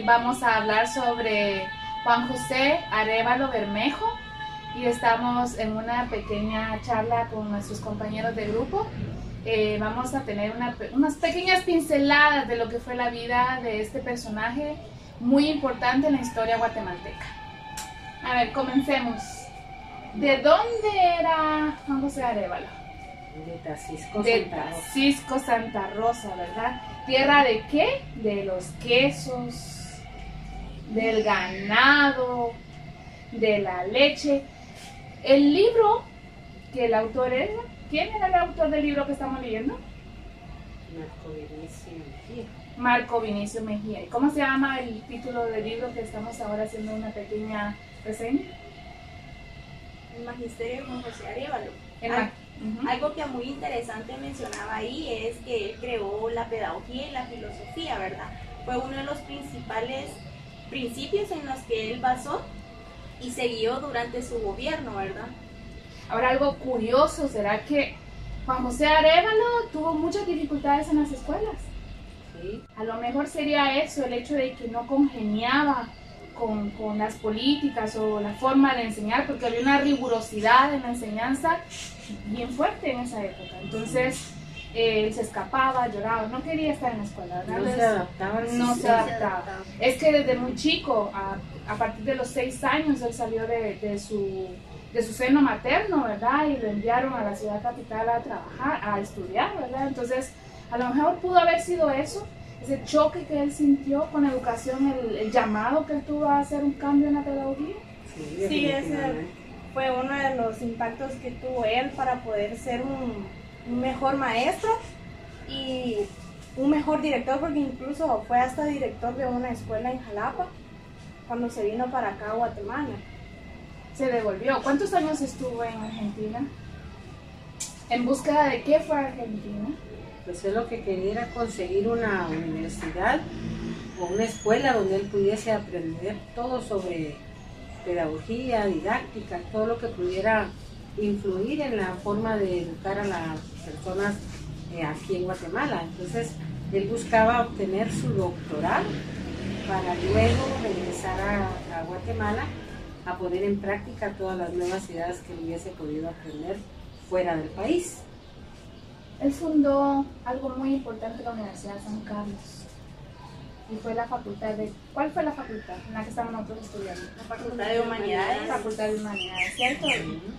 vamos a hablar sobre Juan José Arévalo Bermejo y estamos en una pequeña charla con nuestros compañeros de grupo. Vamos a tener unas pequeñas pinceladas de lo que fue la vida de este personaje muy importante en la historia guatemalteca. A ver, comencemos. ¿De dónde era Juan José Arévalo? De Tacisco, Tacisco, Santa Rosa, ¿verdad? ¿Tierra de qué? De los quesos, del ganado, de la leche. El libro que el autor era, ¿quién era el autor del libro que estamos leyendo? Marco Vinicio Mejía. Marco Vinicio Mejía. ¿Y cómo se llama el título del libro que estamos ahora haciendo una pequeña reseña? El Magisterio de Juan José Arévalo. Algo que muy interesante mencionaba ahí es que él creó la pedagogía y la filosofía, ¿verdad? Fue uno de los principales principios en los que él basó y siguió durante su gobierno, ¿verdad? Ahora, algo curioso será que Juan José Arévalo tuvo muchas dificultades en las escuelas. Sí. A lo mejor sería eso, el hecho de que no congeniaba con las políticas o la forma de enseñar, porque había una rigurosidad en la enseñanza bien fuerte en esa época. Entonces, él se escapaba, lloraba, no quería estar en la escuela, ¿verdad? No se adaptaba. Es que desde muy chico, a partir de los 6 años, él salió de su seno materno, ¿verdad? Y lo enviaron a la ciudad capital a trabajar, a estudiar, ¿verdad? Entonces, a lo mejor pudo haber sido eso, ese choque que él sintió con la educación, el llamado que él tuvo a hacer un cambio en la pedagogía. Sí, ese fue uno de los impactos que tuvo él para poder ser un mejor maestro y un mejor director, porque incluso fue hasta director de una escuela en Jalapa cuando se vino para acá a Guatemala. Se devolvió. ¿Cuántos años estuvo en Argentina? ¿En búsqueda de qué fue a Argentina? Pues él lo que quería era conseguir una universidad o una escuela donde él pudiese aprender todo sobre pedagogía, didáctica, todo lo que pudiera influir en la forma de educar a las personas aquí en Guatemala. Entonces él buscaba obtener su doctorado para luego regresar a Guatemala a poner en práctica todas las nuevas ideas que él hubiese podido aprender fuera del país. Él fundó algo muy importante en la Universidad de San Carlos y fue la facultad de... ¿Cuál fue la facultad en la que estamos nosotros estudiando? La Facultad de Humanidades. La Facultad de Humanidades, ¿cierto?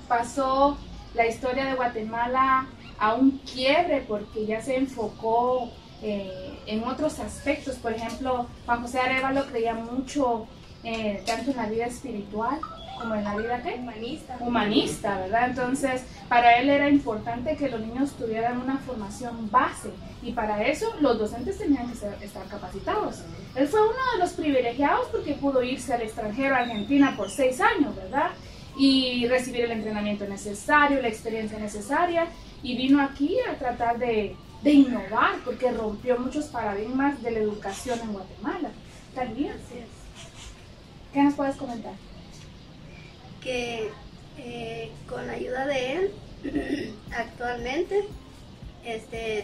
Pasó la historia de Guatemala a un quiebre porque ya se enfocó en otros aspectos. Por ejemplo, Juan José Arévalo creía mucho tanto en la vida espiritual como en la vida ¿qué? Humanista, ¿verdad? Entonces, para él era importante que los niños tuvieran una formación base y para eso los docentes tenían que estar capacitados. Él fue uno de los privilegiados porque pudo irse al extranjero, a Argentina, por 6 años, ¿verdad? Y recibir el entrenamiento necesario, la experiencia necesaria y vino aquí a tratar de innovar porque rompió muchos paradigmas de la educación en Guatemala. ¿Está bien? Así es. ¿Qué nos puedes comentar? Que con la ayuda de él, actualmente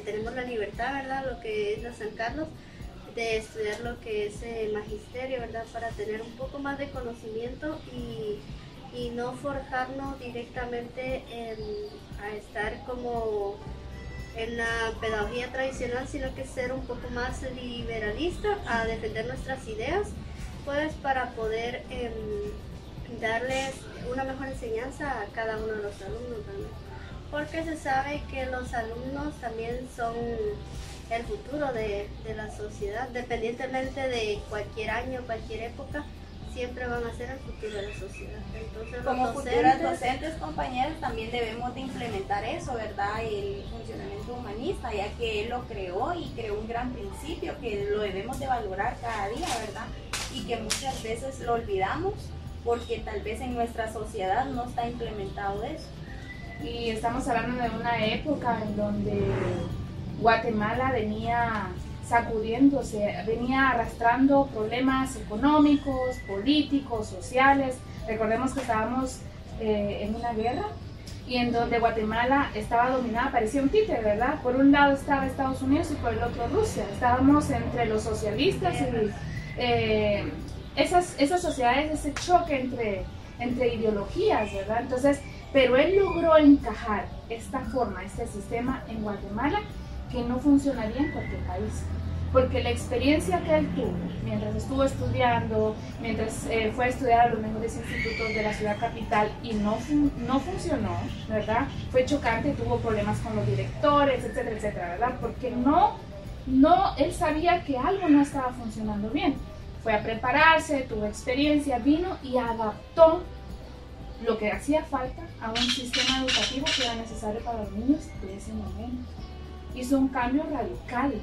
tenemos la libertad, ¿verdad? Lo que es la San Carlos, de estudiar lo que es magisterio, ¿verdad? Para tener un poco más de conocimiento y no forjarnos directamente a estar como en la pedagogía tradicional, sino que ser un poco más liberalista, a defender nuestras ideas, pues para poder darles una mejor enseñanza a cada uno de los alumnos también, porque se sabe que los alumnos también son el futuro de la sociedad, dependientemente de cualquier año, cualquier época, siempre van a ser el futuro de la sociedad. Entonces, como futuras docentes, compañeros, también debemos de implementar eso, ¿verdad? El funcionamiento humanista, ya que él lo creó y creó un gran principio que lo debemos de valorar cada día, ¿verdad? Y que muchas veces lo olvidamos porque tal vez en nuestra sociedad no está implementado eso. Y estamos hablando de una época en donde Guatemala venía sacudiéndose, venía arrastrando problemas económicos, políticos, sociales. Recordemos que estábamos en una guerra y en donde Guatemala estaba dominada, parecía un títere, ¿verdad? Por un lado estaba Estados Unidos y por el otro Rusia. Estábamos entre los socialistas y esas sociedades, ese choque entre ideologías, ¿verdad? Entonces, pero él logró encajar esta forma, este sistema en Guatemala, que no funcionaría en cualquier país. Porque la experiencia que él tuvo mientras estuvo estudiando, mientras fue a estudiar a los mejores institutos de la ciudad capital y no funcionó, ¿verdad? Fue chocante, tuvo problemas con los directores, etcétera, etcétera, ¿verdad? Porque él sabía que algo no estaba funcionando bien. Fue a prepararse, tuvo experiencia, vino y adaptó lo que hacía falta a un sistema educativo que era necesario para los niños de ese momento. Hizo un cambio radical,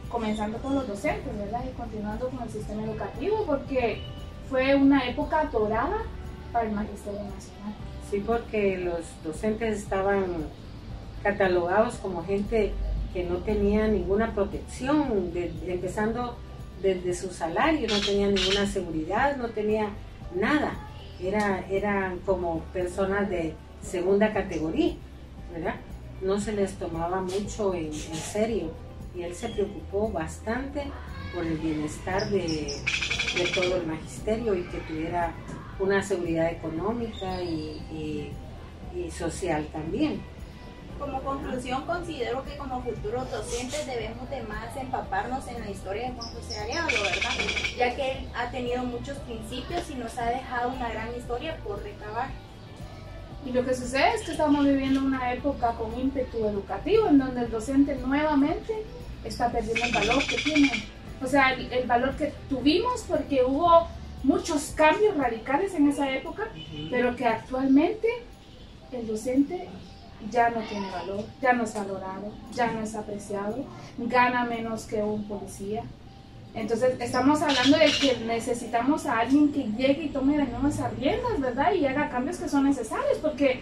comenzando con los docentes, ¿verdad? Y continuando con el sistema educativo, porque fue una época dorada para el Magisterio Nacional. Sí, porque los docentes estaban catalogados como gente que no tenía ninguna protección, empezando desde su salario, no tenía ninguna seguridad, no tenía nada. Eran como personas de segunda categoría, ¿verdad? No se les tomaba mucho en serio, y él se preocupó bastante por el bienestar de todo el magisterio y que tuviera una seguridad económica y social también. Como conclusión, considero que como futuros docentes debemos de más empaparnos en la historia de Juan José Arévalo, ¿verdad? Ya que él ha tenido muchos principios y nos ha dejado una gran historia por recabar. Y lo que sucede es que estamos viviendo una época con ímpetu educativo en donde el docente nuevamente está perdiendo el valor que tiene. O sea, el valor que tuvimos, porque hubo muchos cambios radicales en esa época, pero que actualmente el docente ya no tiene valor, ya no es valorado, ya no es apreciado, gana menos que un policía. Entonces estamos hablando de que necesitamos a alguien que llegue y tome de nuevo esas riendas, ¿verdad? Y haga cambios que son necesarios, porque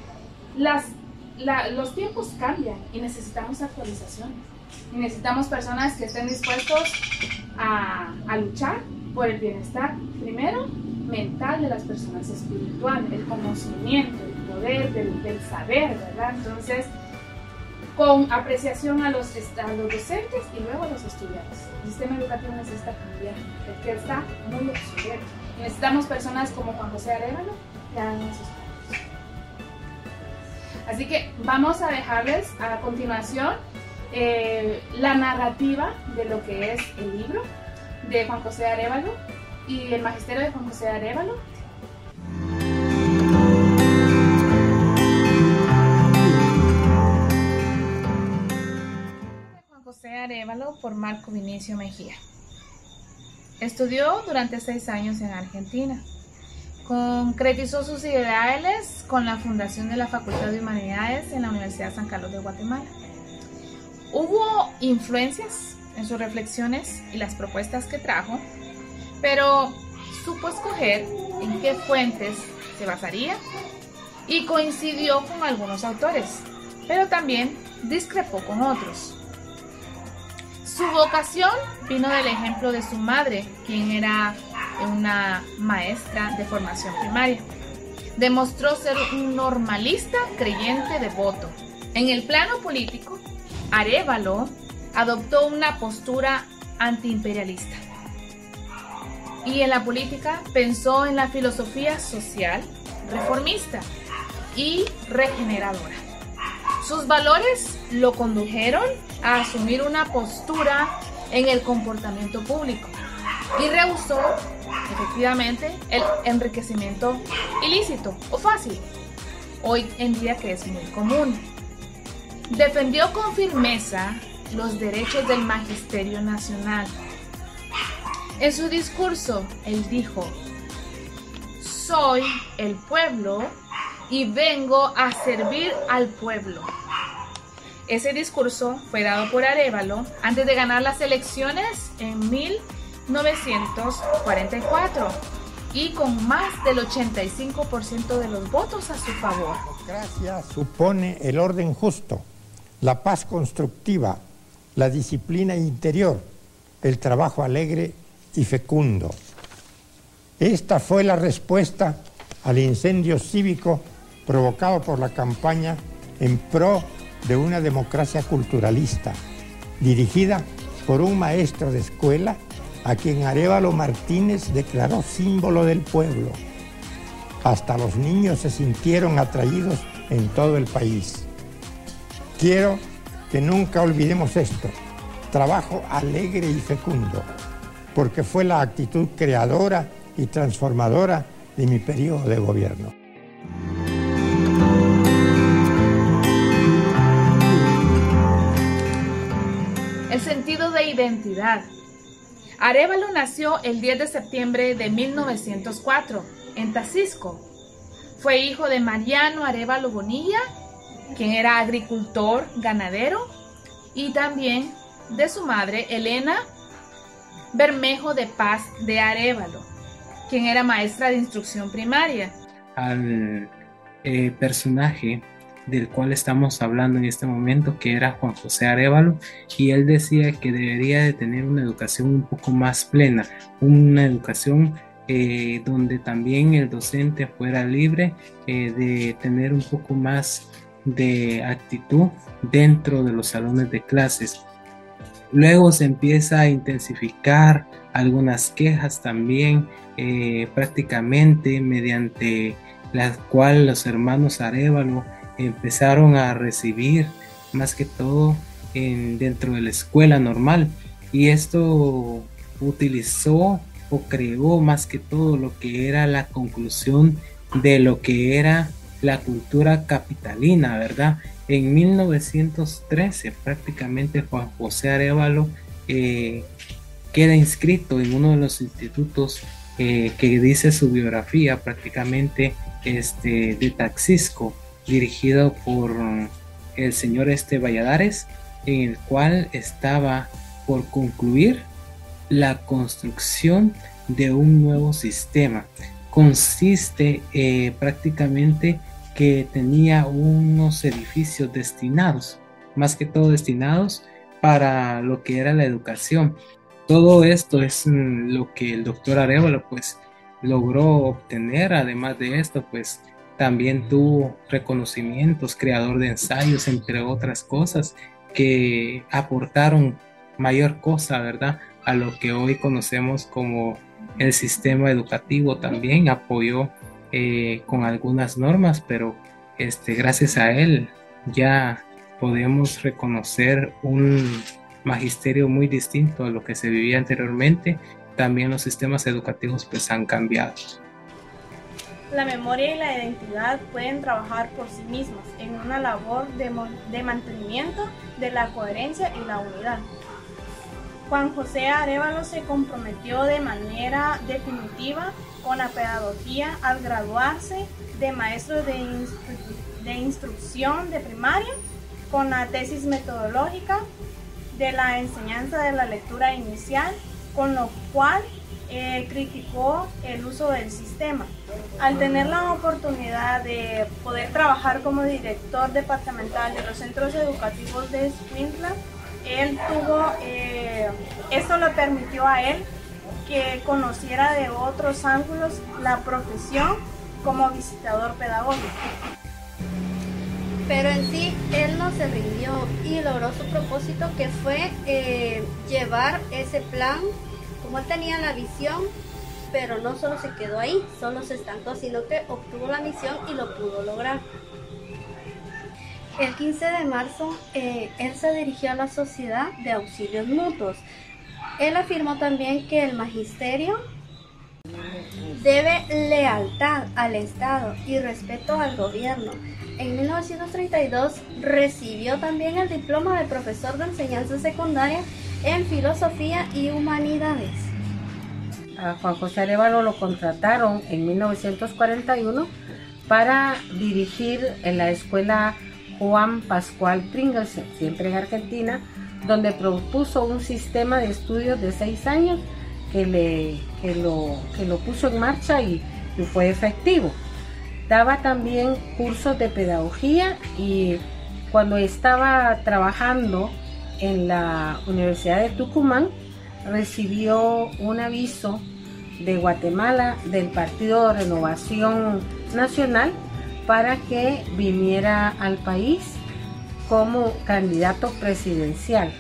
los tiempos cambian y necesitamos actualizaciones. Y necesitamos personas que estén dispuestos a luchar por el bienestar, primero, mental de las personas, espiritual, el conocimiento, el poder del saber, ¿verdad? Entonces, con apreciación a los docentes y luego a los estudiantes. El sistema educativo necesita cambiar, porque está muy obsoleto. Necesitamos personas como Juan José Arévalo que hagan esos cambios. Así que vamos a dejarles a continuación la narrativa de lo que es el libro de Juan José Arévalo y el magisterio de Juan José Arévalo. Juan José Arévalo por Marco Vinicio Mejía. Estudió durante 6 años en Argentina. Concretizó sus ideales con la fundación de la Facultad de Humanidades en la Universidad San Carlos de Guatemala. Hubo influencias en sus reflexiones y las propuestas que trajo, pero supo escoger en qué fuentes se basaría y coincidió con algunos autores, pero también discrepó con otros. Su vocación vino del ejemplo de su madre, quien era una maestra de formación primaria. Demostró ser un normalista creyente devoto. En el plano político, Arévalo adoptó una postura antiimperialista. Y en la política pensó en la filosofía social, reformista y regeneradora. Sus valores lo condujeron a asumir una postura en el comportamiento público y rehusó efectivamente el enriquecimiento ilícito o fácil, hoy en día que es muy común. Defendió con firmeza los derechos del Magisterio Nacional. En su discurso, él dijo: "Soy el pueblo y vengo a servir al pueblo". Ese discurso fue dado por Arévalo antes de ganar las elecciones en 1944 y con más del 85% de los votos a su favor. La democracia supone el orden justo, la paz constructiva, la disciplina interior, el trabajo alegre y fecundo. Esta fue la respuesta al incendio cívico provocado por la campaña en pro de una democracia culturalista, dirigida por un maestro de escuela a quien Arévalo Martínez declaró símbolo del pueblo. Hasta los niños se sintieron atraídos en todo el país. Quiero que nunca olvidemos esto, trabajo alegre y fecundo, porque fue la actitud creadora y transformadora de mi periodo de gobierno. El sentido de identidad. Arévalo nació el 10 de septiembre de 1904 en Tacisco. Fue hijo de Mariano Arévalo Bonilla, quien era agricultor ganadero, y también de su madre Elena Bermejo de Paz de Arévalo, quien era maestra de instrucción primaria. Al personaje del cual estamos hablando en este momento, que era Juan José Arévalo, y él decía que debería de tener una educación un poco más plena, una educación donde también el docente fuera libre de tener un poco más de actitud dentro de los salones de clases. Luego se empieza a intensificar algunas quejas también, prácticamente mediante las cuales los hermanos Arévalo empezaron a recibir más que todo dentro de la escuela normal, y esto utilizó o creó más que todo lo que era la conclusión de lo que era la cultura capitalina, ¿verdad? En 1913 prácticamente Juan José Arévalo queda inscrito en uno de los institutos que dice su biografía prácticamente de Taxisco, dirigido por el señor Valladares, en el cual estaba por concluir la construcción de un nuevo sistema. Consiste prácticamente que tenía unos edificios destinados, más que todo destinados para lo que era la educación. Todo esto es lo que el doctor Arévalo pues logró obtener. Además de esto, pues también tuvo reconocimientos, creador de ensayos, entre otras cosas que aportaron mayor cosa, ¿verdad?, a lo que hoy conocemos como el sistema educativo. También apoyó con algunas normas, pero gracias a él ya podemos reconocer un magisterio muy distinto a lo que se vivía anteriormente. También los sistemas educativos pues han cambiado. La memoria y la identidad pueden trabajar por sí mismas en una labor de mantenimiento de la coherencia y la unidad. Juan José Arévalo se comprometió de manera definitiva con la pedagogía al graduarse de maestro de instrucción de primaria con la tesis metodológica de la enseñanza de la lectura inicial, con lo cual criticó el uso del sistema. Al tener la oportunidad de poder trabajar como director departamental de los centros educativos de Escuintla, esto le permitió a él que conociera de otros ángulos la profesión como visitador pedagógico. Pero en sí, él no se rindió y logró su propósito, que fue llevar ese plan, como él tenía la visión, pero no solo se quedó ahí, solo se estancó, sino que obtuvo la misión y lo pudo lograr. El 15 de marzo, él se dirigió a la Sociedad de Auxilios Mutuos. Él afirmó también que el magisterio debe lealtad al Estado y respeto al gobierno. En 1932 recibió también el diploma de profesor de enseñanza secundaria en Filosofía y Humanidades. A Juan José Arévalo lo contrataron en 1941 para dirigir en la escuela Juan Pascual Pringles, siempre en Argentina, donde propuso un sistema de estudios de 6 años que lo puso en marcha y fue efectivo. Daba también cursos de pedagogía, y cuando estaba trabajando en la Universidad de Tucumán recibió un aviso de Guatemala, del Partido de Renovación Nacional, para que viniera al país como candidato presidencial,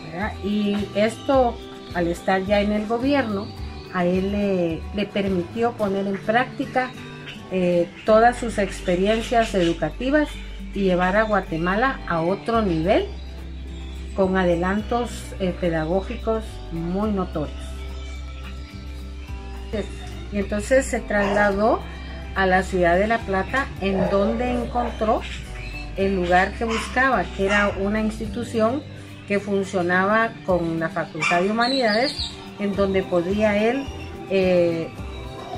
¿verdad? Y esto al estar ya en el gobierno, a él le permitió poner en práctica todas sus experiencias educativas y llevar a Guatemala a otro nivel con adelantos pedagógicos muy notorios. Y entonces se trasladó a la ciudad de La Plata, en donde encontró el lugar que buscaba, que era una institución que funcionaba con la Facultad de Humanidades, en donde podía él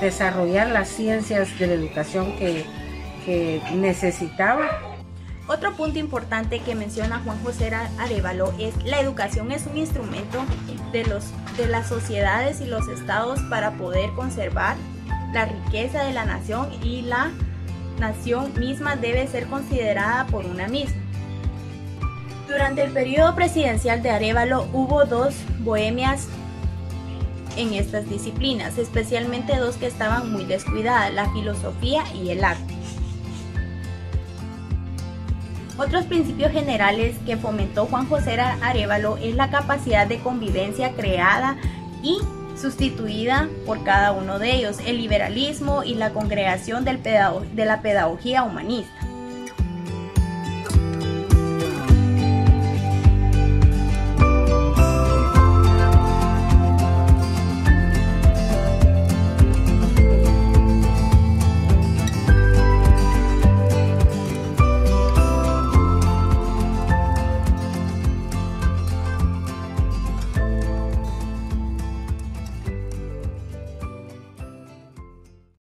desarrollar las ciencias de la educación que necesitaba. Otro punto importante que menciona Juan José Arévalo es la educación es un instrumento de las sociedades y los estados para poder conservar la riqueza de la nación, y la nación misma debe ser considerada por una misma. Durante el periodo presidencial de Arévalo hubo dos bohemias en estas disciplinas, especialmente dos que estaban muy descuidadas, la filosofía y el arte. Otros principios generales que fomentó Juan José Arévalo es la capacidad de convivencia creada y sustituida por cada uno de ellos, el liberalismo y la congregación de la pedagogía humanista.